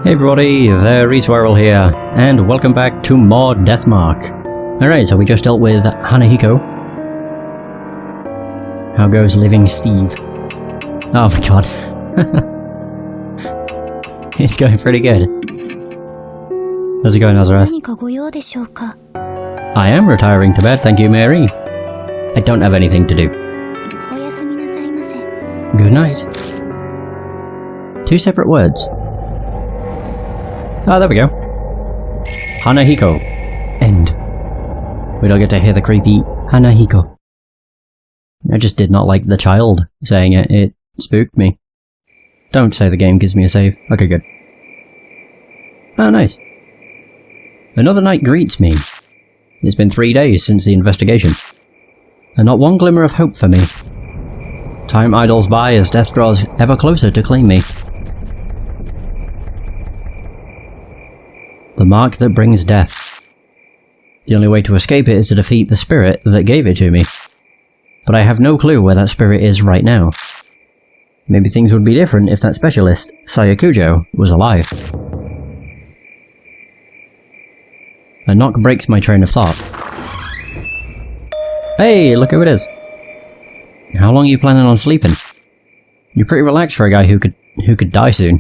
Hey everybody, there Reeswarrel here, and welcome back to more Deathmark. Alright, so we just dealt with Hanahiko. How goes Living Steve? Oh my god. It's going pretty good. How's it going, Nazareth? I am retiring to bed, thank you, Mary. I don't have anything to do. Good night. Two separate words. Oh, there we go. Hanahiko. End. We don't get to hear the creepy Hanahiko. I just did not like the child saying it. It spooked me. Don't say the game gives me a save. Okay, good. Oh, nice. Another night greets me. It's been 3 days since the investigation. And not one glimmer of hope for me. Time idles by as death draws ever closer to claim me. The mark that brings death. The only way to escape it is to defeat the spirit that gave it to me. But I have no clue where that spirit is right now. Maybe things would be different if that specialist, Sayakujo, was alive. A knock breaks my train of thought. Hey, look who it is. How long are you planning on sleeping? You're pretty relaxed for a guy who could die soon.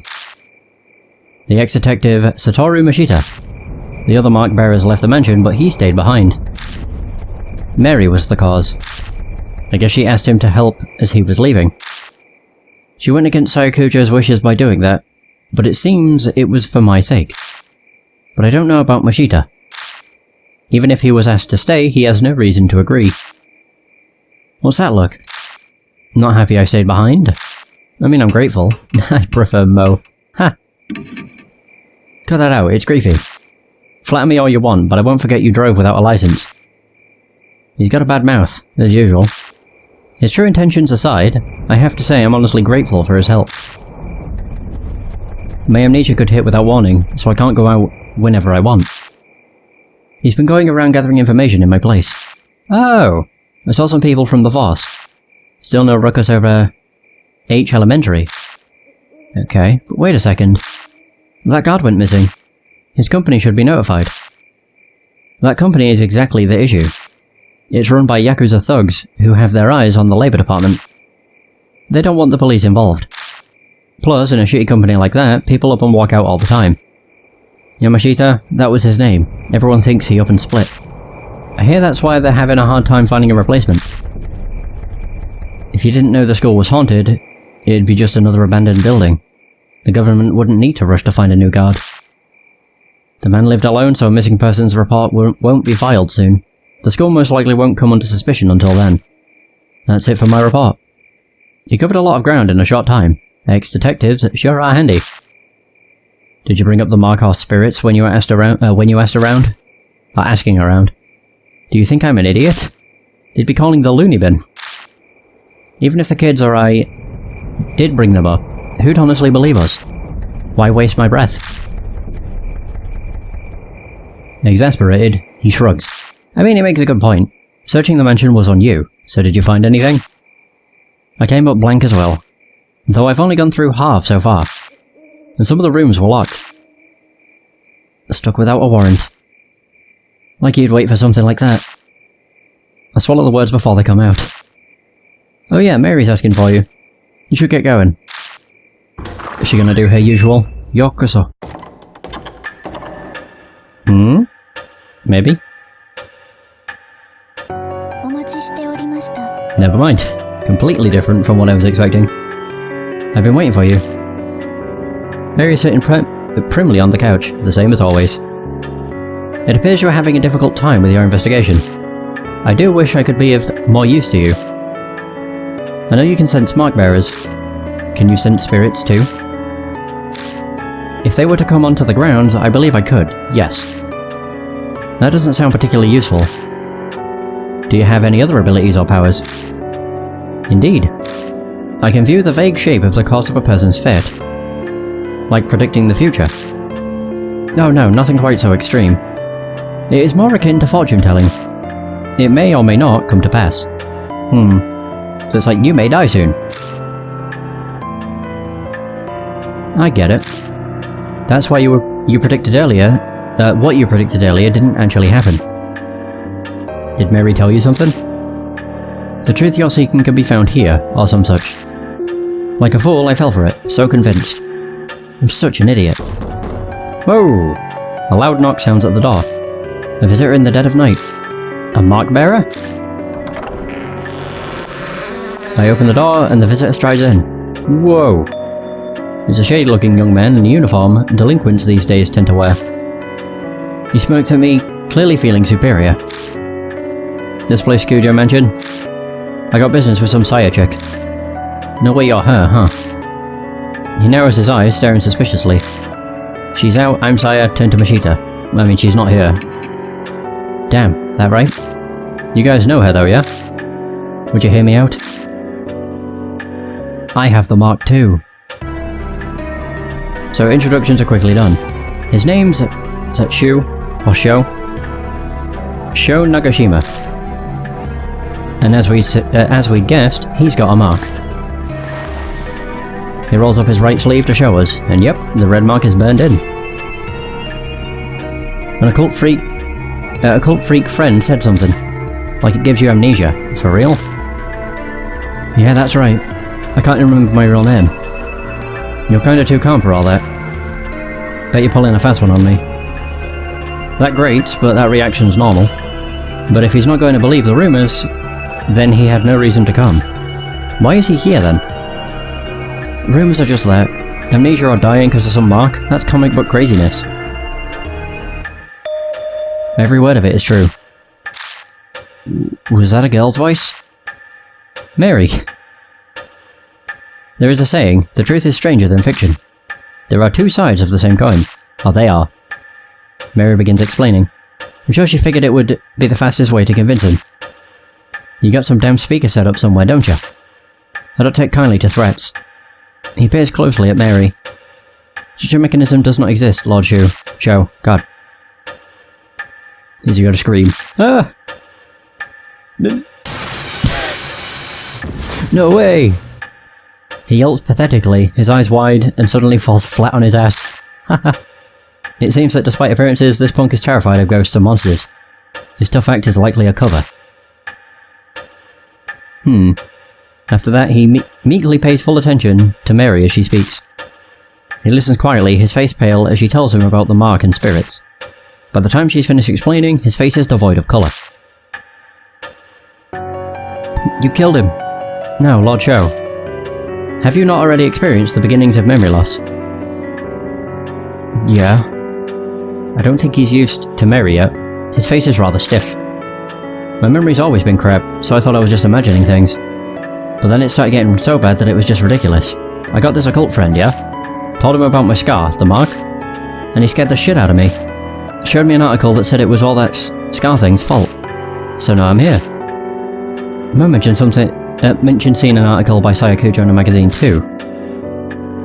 The ex-detective Satoru Mashita. The other mark bearers left the mansion, but he stayed behind. Mary was the cause. I guess she asked him to help as he was leaving. She went against Sayakujo's wishes by doing that, but it seems it was for my sake. But I don't know about Mashita. Even if he was asked to stay, he has no reason to agree. What's that look? Not happy I stayed behind? I mean, I'm grateful. I prefer Mo. Ha! Cut that out, it's creepy. Flatter me all you want, but I won't forget you drove without a license. He's got a bad mouth, as usual. His true intentions aside, I have to say I'm honestly grateful for his help. My amnesia could hit without warning, so I can't go out whenever I want. He's been going around gathering information in my place. Oh! I saw some people from the Voss. Still no ruckus over H Elementary. Okay, but wait a second. That guard went missing. His company should be notified. That company is exactly the issue. It's run by Yakuza thugs who have their eyes on the Labour Department. They don't want the police involved. Plus, in a shitty company like that, people up and walk out all the time. Yamashita, that was his name. Everyone thinks he up and split. I hear that's why they're having a hard time finding a replacement. If you didn't know the school was haunted, it'd be just another abandoned building. The government wouldn't need to rush to find a new guard. The man lived alone, so a missing persons report won't be filed soon. The school most likely won't come under suspicion until then. That's it for my report. You covered a lot of ground in a short time. Ex-detectives sure are handy. Did you bring up the Markov spirits when you were asked around? Asking around. Do you think I'm an idiot? They'd be calling the loony bin. Even if the kids or I did bring them up, who'd honestly believe us? Why waste my breath? Exasperated, he shrugs. I mean, he makes a good point. Searching the mansion was on you, so did you find anything? I came up blank as well. Though I've only gone through half so far. And some of the rooms were locked. Stuck without a warrant. Like you'd wait for something like that. I swallow the words before they come out. Oh yeah, Mary's asking for you. You should get going. Is she gonna do her usual yokoso? Maybe? Never mind. Completely different from what I was expecting. I've been waiting for you. Mary's sitting primly on the couch, the same as always. It appears you're having a difficult time with your investigation. I do wish I could be of more use to you. I know you can sense mark bearers. Can you sense spirits too? If they were to come onto the grounds, I believe I could, yes. That doesn't sound particularly useful. Do you have any other abilities or powers? Indeed. I can view the vague shape of the course of a person's fate. Like predicting the future. No, nothing quite so extreme. It is more akin to fortune-telling. It may or may not come to pass. So it's like you may die soon. I get it. That's why you predicted earlier, what you predicted earlier didn't actually happen. Did Mary tell you something? The truth you're seeking can be found here, or some such. Like a fool, I fell for it, so convinced. I'm such an idiot. Whoa! A loud knock sounds at the door. A visitor in the dead of night. A mark bearer? I open the door and the visitor strides in. Whoa! He's a shady-looking young man in a uniform delinquents these days tend to wear. He smirks at me, clearly feeling superior. This place Cujo mentioned? I got business with some Saya chick. No way you're her, huh? He narrows his eyes, staring suspiciously. She's out, I'm Saya, turn to Mashita. I mean, she's not here. Damn, that right? You guys know her though, yeah? Would you hear me out? I have the mark too. So introductions are quickly done. His name's... is that Shu? Or Sho? Sho Nagashima. And as we'd guessed, he's got a mark. He rolls up his right sleeve to show us, and yep, the red mark is burned in. An occult freak friend said something. Like it gives you amnesia. For real? Yeah, that's right. I can't even remember my real name. You're kinda too calm for all that. Bet you're pulling a fast one on me. That grates, but that reaction's normal. But if he's not going to believe the rumours, then he had no reason to come. Why is he here then? Rumours are just that. Amnesia or dying because of some mark, that's comic book craziness. Every word of it is true. Was that a girl's voice? Mary. There is a saying, the truth is stranger than fiction. There are two sides of the same coin. Or they are. Mary begins explaining. I'm sure she figured it would be the fastest way to convince him. You got some damn speaker set up somewhere, don't you? I don't take kindly to threats. He peers closely at Mary. Such a mechanism does not exist, Lord Shu. Sho. God. He's gonna scream. Ah! No way! He yelps pathetically, his eyes wide, and suddenly falls flat on his ass. It seems that despite appearances, this punk is terrified of ghosts and monsters. His tough act is likely a cover. After that, he meekly pays full attention to Mary as she speaks. He listens quietly, his face pale, as she tells him about the mark and spirits. By the time she's finished explaining, his face is devoid of colour. You killed him. Now, Lord Sho. Have you not already experienced the beginnings of memory loss? Yeah. I don't think he's used to Mary yet. His face is rather stiff. My memory's always been crap, so I thought I was just imagining things. But then it started getting so bad that it was just ridiculous. I got this occult friend, yeah? Told him about my scar, the mark, and he scared the shit out of me. Showed me an article that said it was all that scar thing's fault. So now I'm here. Mo mentioned seeing an article by Sayakujo in a magazine too.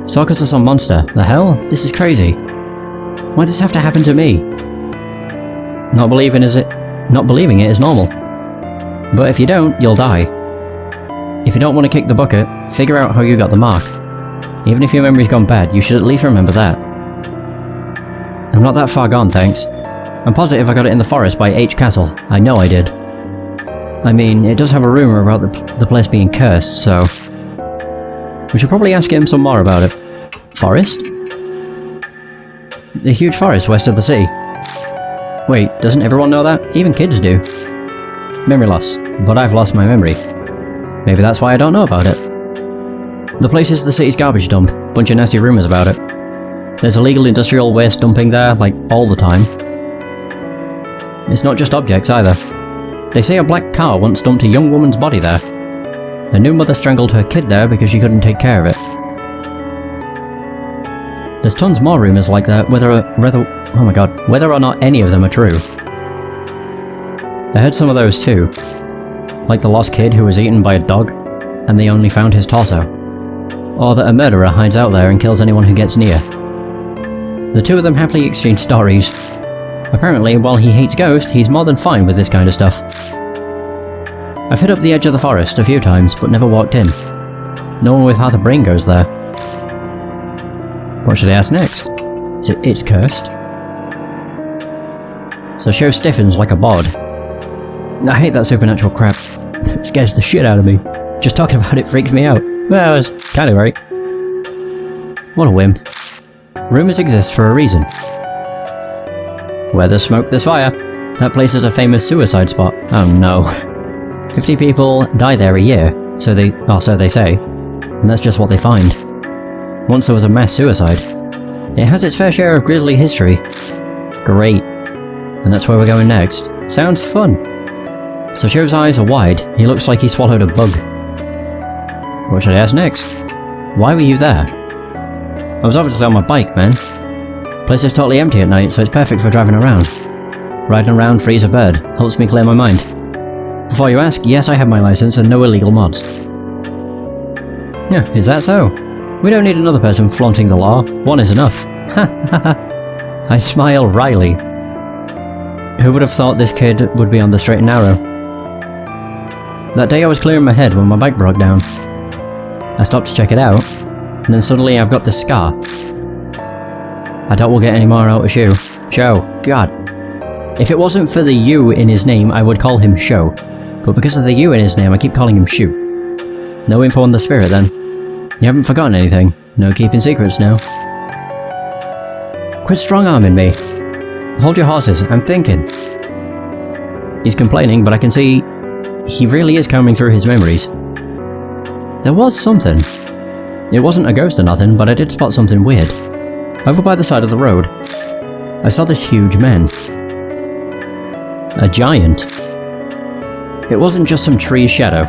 Sokka's some monster. The hell? This is crazy. Why does this have to happen to me? Not believing it is normal. But if you don't, you'll die. If you don't want to kick the bucket, figure out how you got the mark. Even if your memory's gone bad, you should at least remember that. I'm not that far gone, thanks. I'm positive I got it in the forest by H Castle. I know I did. I mean, it does have a rumour about the place being cursed, so... we should probably ask him some more about it. Forest? The huge forest west of the sea. Wait, doesn't everyone know that? Even kids do. Memory loss. But I've lost my memory. Maybe that's why I don't know about it. The place is the city's garbage dump. Bunch of nasty rumours about it. There's illegal industrial waste dumping there, like, all the time. It's not just objects either. They say a black car once dumped a young woman's body there. A new mother strangled her kid there because she couldn't take care of it. There's tons more rumours like that, whether or not any of them are true. I heard some of those too. Like the lost kid who was eaten by a dog, and they only found his torso. Or that a murderer hides out there and kills anyone who gets near. The two of them happily exchange stories. Apparently, while he hates ghosts, he's more than fine with this kind of stuff. I've hit up the edge of the forest a few times, but never walked in. No one with half a brain goes there. What should I ask next? It's cursed? So Show stiffens like a bod. I hate that supernatural crap. It scares the shit out of me. Just talking about it freaks me out. Well, it's kinda right. What a wimp. Rumours exist for a reason. Where there's smoke, there's fire. That place is a famous suicide spot. Oh no. 50 people die there a year, so they say. And that's just what they find. Once there was a mass suicide. It has its fair share of grisly history. Great. And that's where we're going next. Sounds fun. So Show's eyes are wide. He looks like he swallowed a bug. What should I ask next? Why were you there? I was obviously on my bike, man. Place is totally empty at night, so it's perfect for driving around. Riding around free as a bird. Helps me clear my mind. Before you ask, yes, I have my license and no illegal mods. Yeah, is that so? We don't need another person flaunting the law. One is enough. Ha ha ha. I smile wryly. Who would have thought this kid would be on the straight and narrow? That day I was clearing my head when my bike broke down. I stopped to check it out, and then suddenly I've got this scar. I doubt we'll get any more out of Show. Show. God. If it wasn't for the U in his name, I would call him Show. But because of the U in his name, I keep calling him Shoe. No info on the spirit then. You haven't forgotten anything. No keeping secrets now. Quit strong-arming me. Hold your horses, I'm thinking. He's complaining, but I can see he really is combing through his memories. There was something. It wasn't a ghost or nothing, but I did spot something weird. Over by the side of the road, I saw this huge man. A giant. It wasn't just some tree's shadow.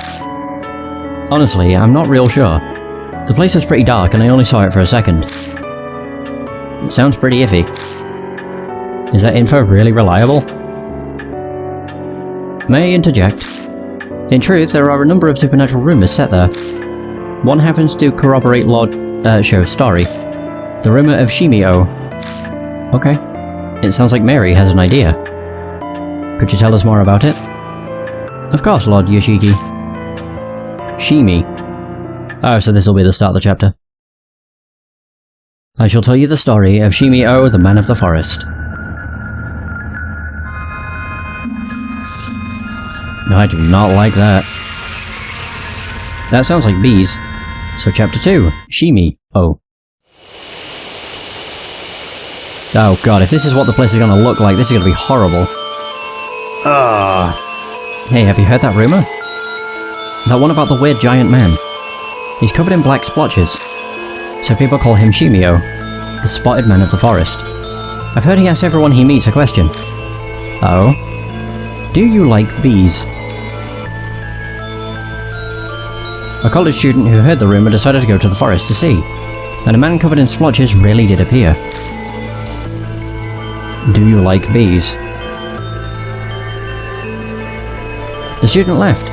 Honestly, I'm not real sure. The place was pretty dark and I only saw it for a second. It sounds pretty iffy. Is that info really reliable? May I interject? In truth, there are a number of supernatural rumours set there. One happens to corroborate Lord Show's story. The rumour of Shimio. Okay. It sounds like Mary has an idea. Could you tell us more about it? Of course, Lord Yoshiki. Shimi. Oh, so this'll be the start of the chapter. I shall tell you the story of Shimio, the man of the forest. I do not like that. That sounds like bees. So chapter 2, Shimi. Oh god, if this is what the place is gonna look like, this is gonna be horrible. Hey, have you heard that rumour? That one about the weird giant man. He's covered in black splotches. So people call him Shimio, the spotted man of the forest. I've heard he asks everyone he meets a question. Oh? Do you like bees? A college student who heard the rumour decided to go to the forest to see, and a man covered in splotches really did appear. Do you like bees? The student left.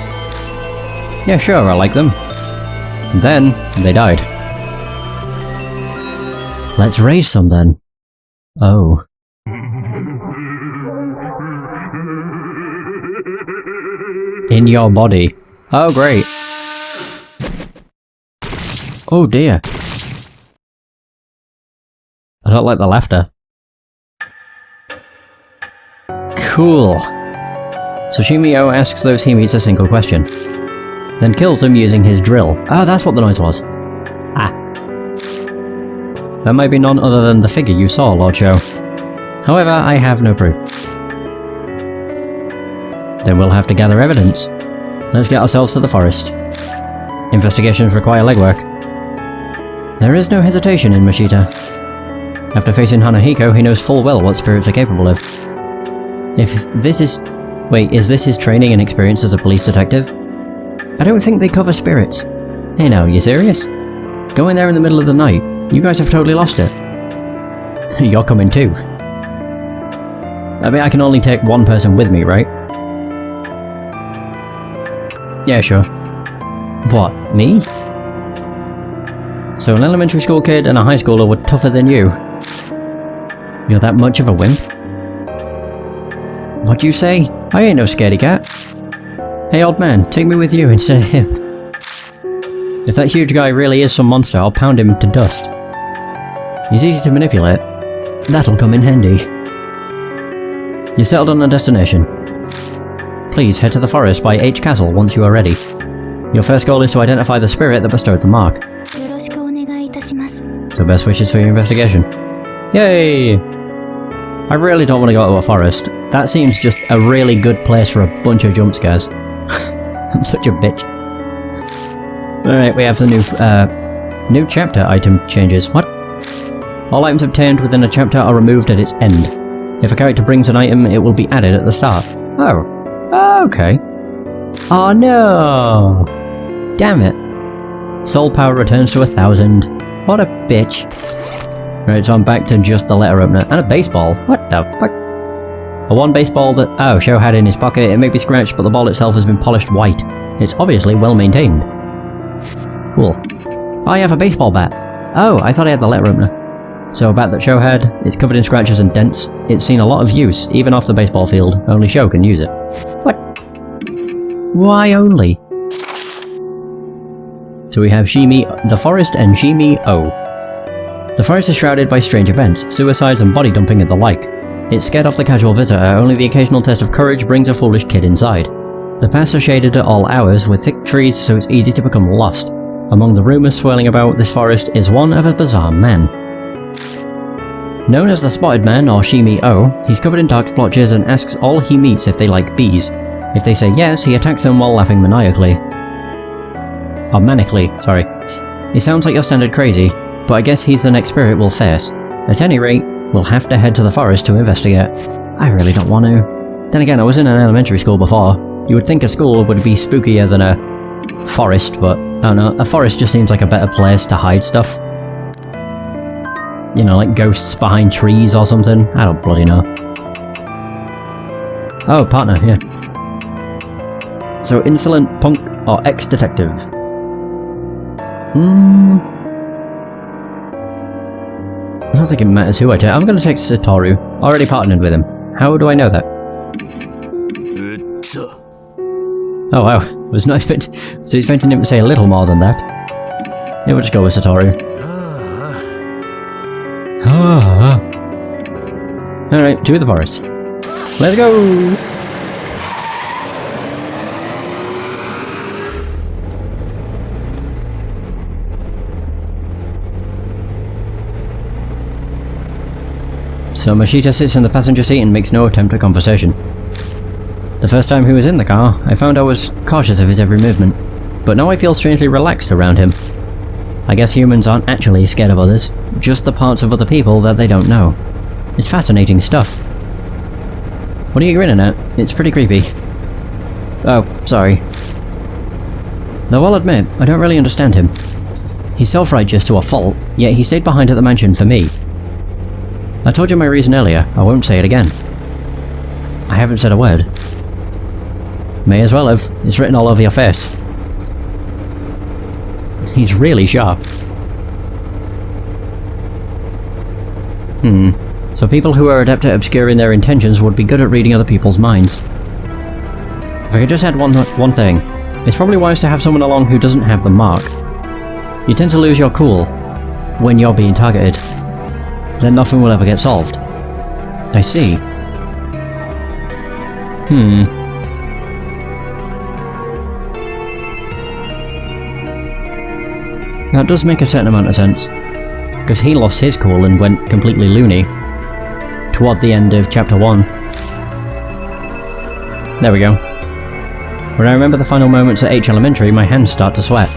Yeah, sure, I like them. And then, they died. Let's raise some then. Oh. In your body. Oh, great. Oh dear. I don't like the laughter. Cool. So Shimio asks those he meets a single question, then kills them using his drill. Oh, that's what the noise was. Ah. That might be none other than the figure you saw, Lord Show. However, I have no proof. Then we'll have to gather evidence. Let's get ourselves to the forest. Investigations require legwork. There is no hesitation in Mashita. After facing Hanahiko, he knows full well what spirits are capable of. If this is... Wait, is this his training and experience as a police detective? I don't think they cover spirits. Hey now, you serious? Going there in the middle of the night, you guys have totally lost it. You're coming too. I mean, I can only take one person with me, right? Yeah, sure. What, me? So an elementary school kid and a high schooler were tougher than you. You're that much of a wimp? What'd you say? I ain't no scaredy cat. Hey old man, take me with you instead of him. If that huge guy really is some monster, I'll pound him to dust. He's easy to manipulate. That'll come in handy. You settled on a destination. Please head to the forest by H Castle once you are ready. Your first goal is to identify the spirit that bestowed the mark. So best wishes for your investigation. Yay! I really don't want to go to a forest. That seems just a really good place for a bunch of jump scares. I'm such a bitch. Alright, we have the new chapter item changes. What? All items obtained within a chapter are removed at its end. If a character brings an item, it will be added at the start. Oh. Okay. Oh no! Damn it. Soul power returns to 1,000. What a bitch. Right, so I'm back to just the letter opener. And a baseball. What the fuck? A one baseball that Sho had in his pocket. It may be scratched, but the ball itself has been polished white. It's obviously well maintained. Cool. I have a baseball bat. Oh, I thought I had the letter opener. So a bat that Sho had, it's covered in scratches and dents. It's seen a lot of use, even off the baseball field. Only Sho can use it. What? Why only? So we have Shimi the Forest and Shimi O. The forest is shrouded by strange events, suicides and body dumping and the like. It's scared off the casual visitor, only the occasional test of courage brings a foolish kid inside. The paths are shaded at all hours with thick trees, so it's easy to become lost. Among the rumours swirling about this forest is one of a bizarre man. Known as the Spotted Man, or Shimi O, he's covered in dark splotches and asks all he meets if they like bees. If they say yes, he attacks them while laughing maniacally. Or manically, sorry. He sounds like your standard crazy, but I guess he's the next spirit we'll face. At any rate, we'll have to head to the forest to investigate. I really don't want to. Then again, I was in an elementary school before. You would think a school would be spookier than a forest, but I don't know, a forest just seems like a better place to hide stuff. You know, like ghosts behind trees or something. I don't bloody know. Oh, partner, yeah. So, insolent, punk, or ex-detective? I don't think it matters who I take. I'm going to take Satoru. Already partnered with him. How do I know that? Oh wow, was not fit. So he's expecting him to say a little more than that. Yeah, we'll just go with Satoru. Alright, to the forest. Let's go! So Mashita sits in the passenger seat and makes no attempt at conversation. The first time he was in the car, I found I was cautious of his every movement, but now I feel strangely relaxed around him. I guess humans aren't actually scared of others, just the parts of other people that they don't know. It's fascinating stuff. What are you grinning at? It's pretty creepy. Oh, sorry. Though I'll admit, I don't really understand him. He's self-righteous to a fault, yet he stayed behind at the mansion for me. I told you my reason earlier, I won't say it again. I haven't said a word. May as well have, it's written all over your face. He's really sharp. So people who are adept at obscuring their intentions would be good at reading other people's minds. If I could just add one thing, it's probably wise to have someone along who doesn't have the mark. You tend to lose your cool when you're being targeted. Then nothing will ever get solved. I see. That does make a certain amount of sense. Because he lost his cool and went completely loony. Toward the end of chapter 1. There we go. When I remember the final moments at H Elementary, my hands start to sweat.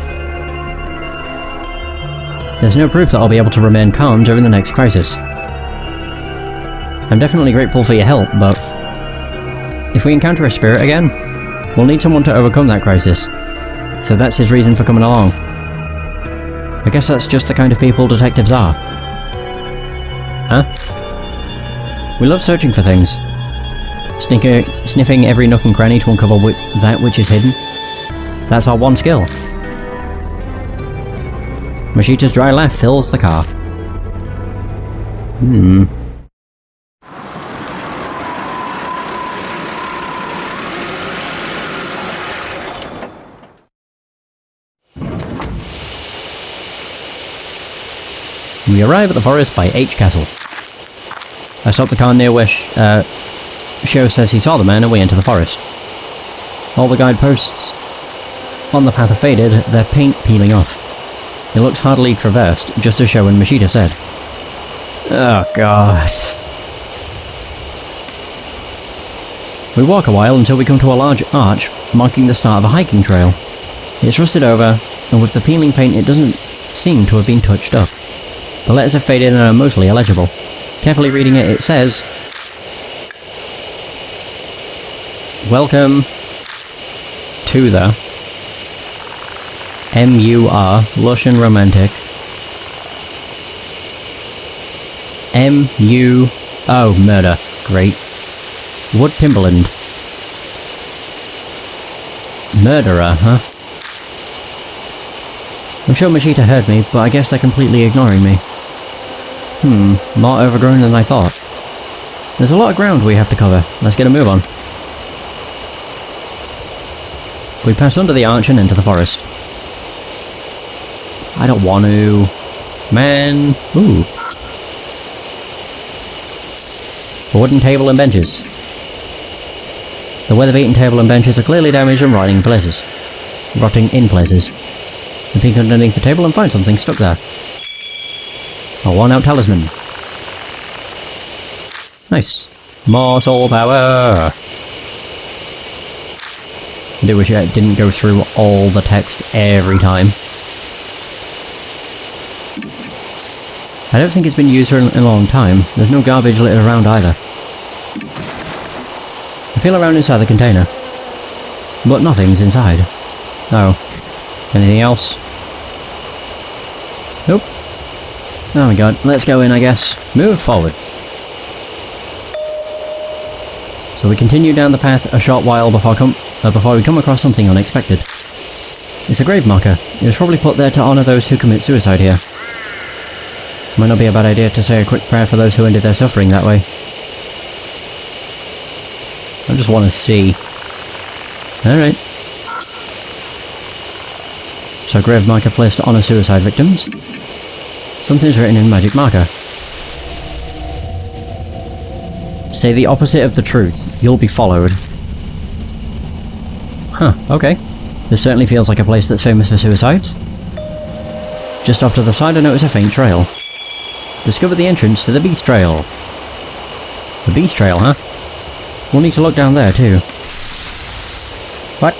There's no proof that I'll be able to remain calm during the next crisis. I'm definitely grateful for your help, but if we encounter a spirit again, we'll need someone to overcome that crisis. So that's his reason for coming along. I guess that's just the kind of people detectives are. Huh? We love searching for things. Sniffing every nook and cranny to uncover that which is hidden. That's our one skill. Mashita's dry laugh fills the car. We arrive at the forest by H Castle. I stopped the car near where Sho says he saw the man and we enter the forest. All the guideposts on the path are faded, their paint peeling off. It looks hardly traversed, just as Sho and Mashita said. Oh god. We walk a while until we come to a large arch marking the start of a hiking trail. It's rusted over, and with the peeling paint it doesn't seem to have been touched up. The letters are faded and are mostly illegible. Carefully reading it, it says, "Welcome to the M-U-R, lush and romantic. M-U... oh, murder. Great. Wood Timberland. Murderer, huh? I'm sure Mashita heard me, but I guess they're completely ignoring me. More overgrown than I thought. There's a lot of ground we have to cover. Let's get a move on." We pass under the arch and into the forest. I don't want to... Man... Ooh. A wooden table and benches. The weather-beaten table and benches are clearly damaged and rotting in places. I peek underneath the table and find something stuck there. A worn-out talisman. Nice. More soul power! I do wish I didn't go through all the text every time. I don't think it's been used for a long time. There's no garbage littered around either. I feel around inside the container, but nothing's inside. Oh. Anything else? Nope. Oh my god, let's go in, I guess. Move forward. So we continue down the path a short while before we come across something unexpected. It's a grave marker. It was probably put there to honour those who commit suicide here. Might not be a bad idea to say a quick prayer for those who ended their suffering that way. I just want to see. Alright. So grave marker placed to honour suicide victims. Something's written in magic marker. Say the opposite of the truth. You'll be followed. Huh, okay. This certainly feels like a place that's famous for suicides. Just off to the side I notice a faint trail. Discover the entrance to the Beast Trail. The Beast Trail, huh? We'll need to look down there too. What?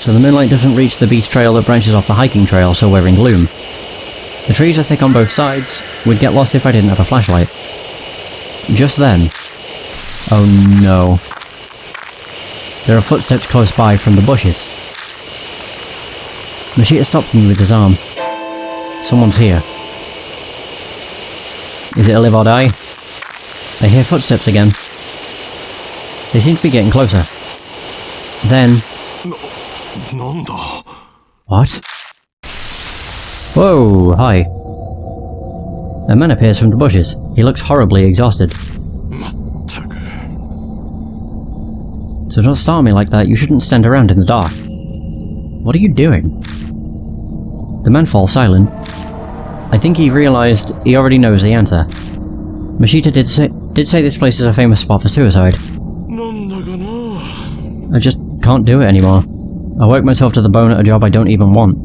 So the moonlight doesn't reach the Beast Trail that branches off the hiking trail, so we're in gloom. The trees are thick on both sides. We'd get lost if I didn't have a flashlight. Just then... oh no. There are footsteps close by from the bushes. Mashita stops me with his arm. Someone's here. Is it a live or die? I hear footsteps again. They seem to be getting closer. Then... What? Whoa, hi. A man appears from the bushes. He looks horribly exhausted. So don't start me like that, you shouldn't stand around in the dark. What are you doing? The man falls silent. I think he realised he already knows the answer. Mashita did say this place is a famous spot for suicide. I just can't do it anymore. I work myself to the bone at a job I don't even want.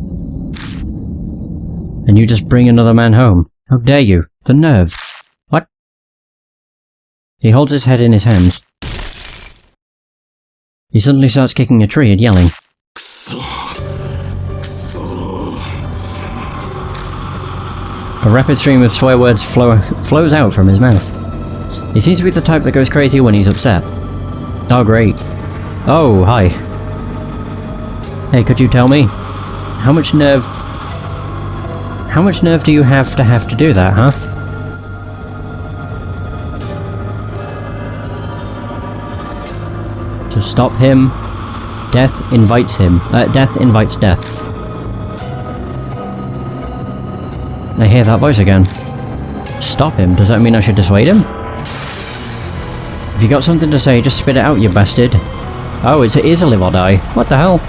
And you just bring another man home. How dare you? The nerve. What? He holds his head in his hands. He suddenly starts kicking a tree and yelling. A rapid stream of swear words flows out from his mouth. He seems to be the type that goes crazy when he's upset. Oh great. Oh, hi. Hey, could you tell me? How much nerve do you have to do that, huh? To stop him, death invites him. Death invites death. I hear that voice again. Stop him? Does that mean I should dissuade him? If you got something to say, just spit it out, you bastard. Oh, it is a live or die. What the hell?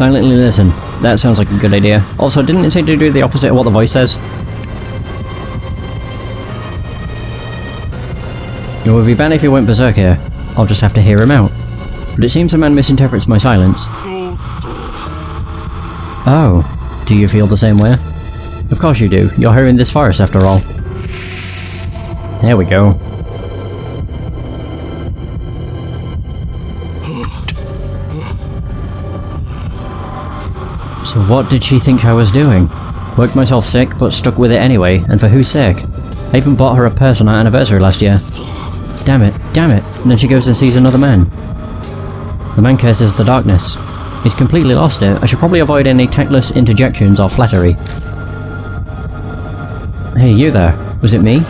Silently listen. That sounds like a good idea. Also, didn't it say to do the opposite of what the voice says? It would be bad if he went berserk here. I'll just have to hear him out. But it seems the man misinterprets my silence. Oh, do you feel the same way? Of course you do. You're here in this forest after all. There we go. So what did she think I was doing? Worked myself sick, but stuck with it anyway, and for whose sake? I even bought her a purse on our anniversary last year. Damn it, damn it. And then she goes and sees another man. The man curses the darkness. He's completely lost it. I should probably avoid any tactless interjections or flattery. Hey, you there. Was it me?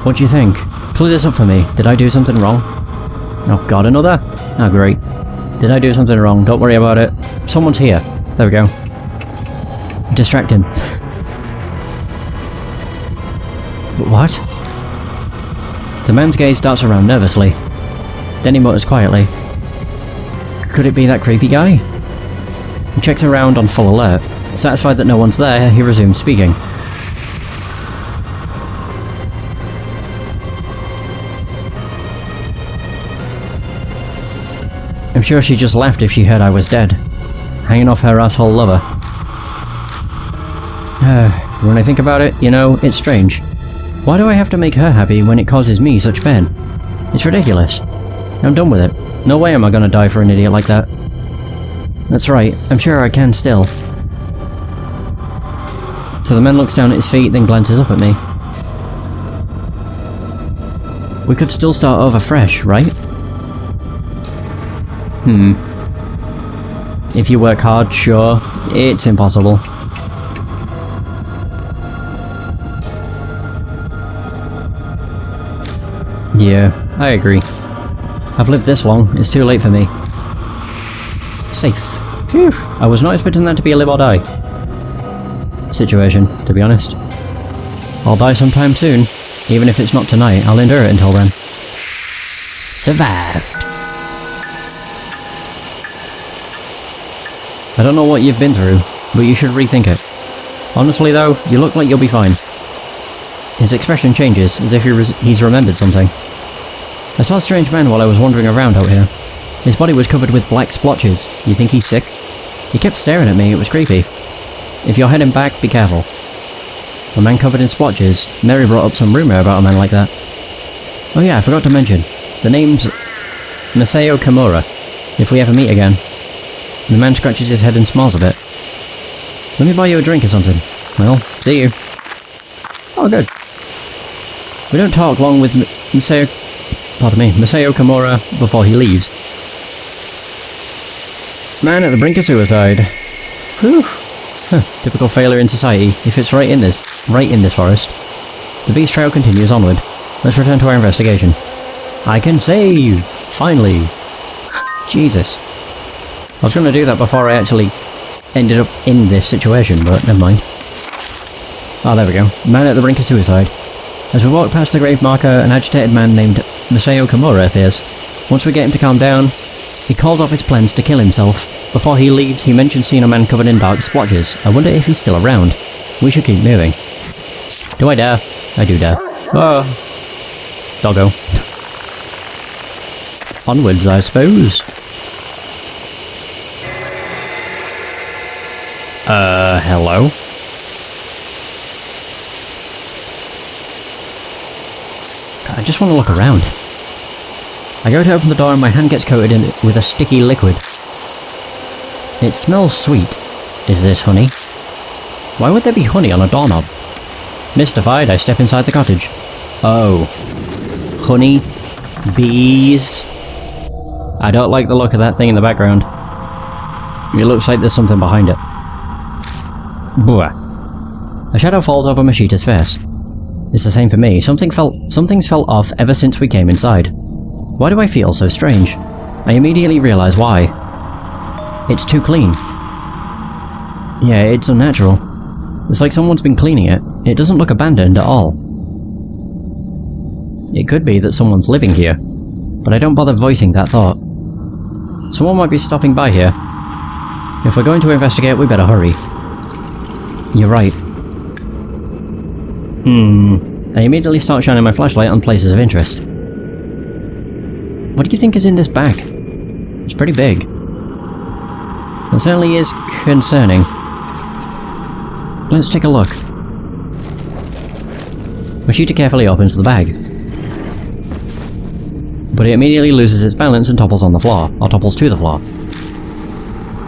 What do you think? Clear this up for me. Did I do something wrong? Oh god, another? Oh great. Did I do something wrong? Don't worry about it. Someone's here. There we go. Distract him. But what? The man's gaze darts around nervously. Then he mutters quietly. Could it be that creepy guy? He checks around on full alert. Satisfied that no one's there, he resumes speaking. I'm sure she just laughed if she heard I was dead. Hanging off her asshole lover. When I think about it, you know, it's strange. Why do I have to make her happy when it causes me such pain? It's ridiculous. I'm done with it. No way am I gonna die for an idiot like that. That's right, I'm sure I can still. So the man looks down at his feet, then glances up at me. We could still start over fresh, right? If you work hard, sure. It's impossible. Yeah, I agree. I've lived this long, it's too late for me. Safe. Phew, I was not expecting that to be a live or die situation, to be honest. I'll die sometime soon. Even if it's not tonight, I'll endure it until then. Survived. I don't know what you've been through, but you should rethink it. Honestly though, you look like you'll be fine. His expression changes, as if he's remembered something. I saw a strange man while I was wandering around out here. His body was covered with black splotches. You think he's sick? He kept staring at me, it was creepy. If you're heading back, be careful. A man covered in splotches. Mary brought up some rumour about a man like that. Oh yeah, I forgot to mention. The name's Masao Kimura, if we ever meet again. The man scratches his head and smiles a bit. Let me buy you a drink or something. Well, see you. Oh, good. We don't talk long with Masao Kimura before he leaves. Man at the brink of suicide. Whew. Huh, typical failure in society, if it's right in this forest. The beast trail continues onward. Let's return to our investigation. I can save! Finally! Jesus. I was going to do that before I actually ended up in this situation, but never mind. Oh, there we go. Man at the brink of suicide. As we walk past the grave marker, an agitated man named Masao Kimura appears. Once we get him to calm down, he calls off his plans to kill himself. Before he leaves, he mentions seeing a man covered in dark splotches. I wonder if he's still around. We should keep moving. Do I dare? I do dare. Oh. Doggo. Onwards, I suppose. Hello? I just want to look around. I go to open the door and my hand gets coated in with a sticky liquid. It smells sweet. Is this honey? Why would there be honey on a doorknob? Mystified, I step inside the cottage. Oh. Honey. Bees. I don't like the look of that thing in the background. It looks like there's something behind it. Blah. A shadow falls over Mashita's face. It's the same for me. Something's felt off ever since we came inside. Why do I feel so strange? I immediately realise why. It's too clean. Yeah, it's unnatural. It's like someone's been cleaning it. It doesn't look abandoned at all. It could be that someone's living here, but I don't bother voicing that thought. Someone might be stopping by here. If we're going to investigate, we better hurry. You're right. I immediately start shining my flashlight on places of interest. What do you think is in this bag? It's pretty big. It certainly is concerning. Let's take a look. Mashita carefully opens the bag. But it immediately loses its balance and topples on the floor, or topples to the floor.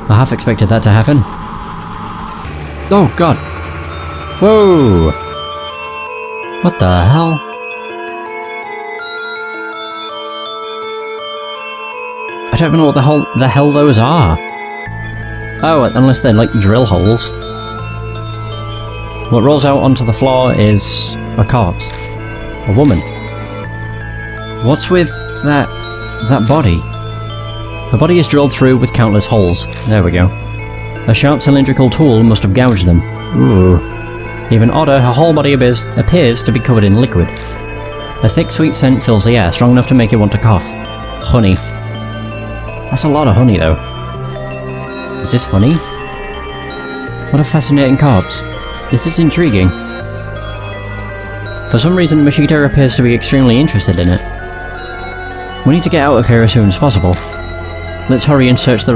I half expected that to happen. Oh god! Whoa! What the hell? I don't know what the hell those are. Oh, unless they're like drill holes. What rolls out onto the floor is a corpse. A woman. What's with that body? Her body is drilled through with countless holes. There we go. A sharp cylindrical tool must have gouged them. Ooh. Even odder, her whole body appears to be covered in liquid. A thick, sweet scent fills the air, strong enough to make you want to cough. Honey. That's a lot of honey, though. Is this honey? What a fascinating corpse. This is intriguing. For some reason, Mashita appears to be extremely interested in it. We need to get out of here as soon as possible. Let's hurry and search the